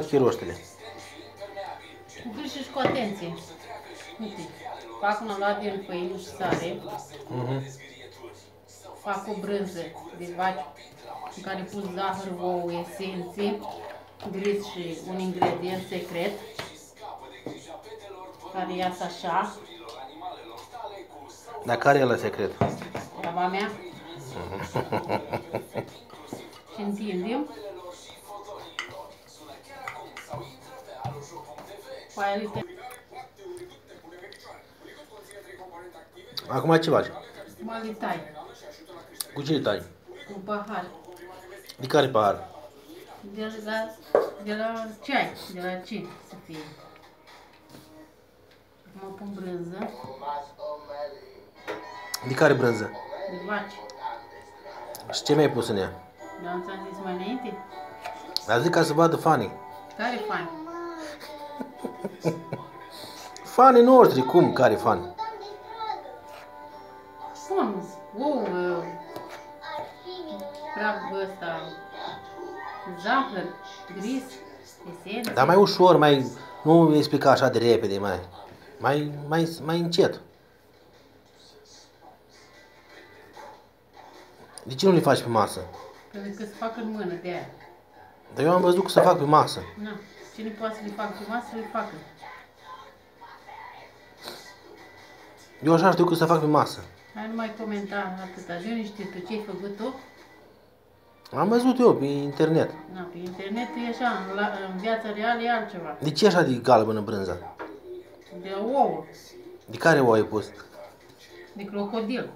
chiroștele. Cu grijă și cu atenție. Uite, fac un alat din făină și sare. Fac o brânză de vaci în care pus zahăr, ouă, esențe, gris și un ingredient secret care iasă așa. Dar care e ăla secret? Treaba mea. Și întindem. Acum ce faci? Acum le tai. Cu ce tai? Cu un pahar. De care pahar? De la ceai, de la ce să fie. Acum pun brânză. De care brânză? De vaci. Și ce mi-ai pus în ea? Dar nu ți-am zis mai înainte? Dar zic ca să vadă fanii. Care fani? Fanii noștri, cum? Care fani? Spun, praf ăsta, zahăr, gris, esențe. Dar mai ușor, mai... Nu explica așa de repede, mai încet. De ce nu le faci pe masă? Pentru că se fac în mână de aia. Dar eu am văzut că se fac pe masă. Na, cine poate să le facă pe masă, le facă. Eu așa știu că se fac pe masă. Hai, nu mai comenta atâta. De unde știi tu ce-ai făcut tu? Am văzut eu pe internet. Na, pe internet e așa, în viața reală e altceva. De ce așa de galbenă brânza? De ouă, De care o ai pus? de crocodil.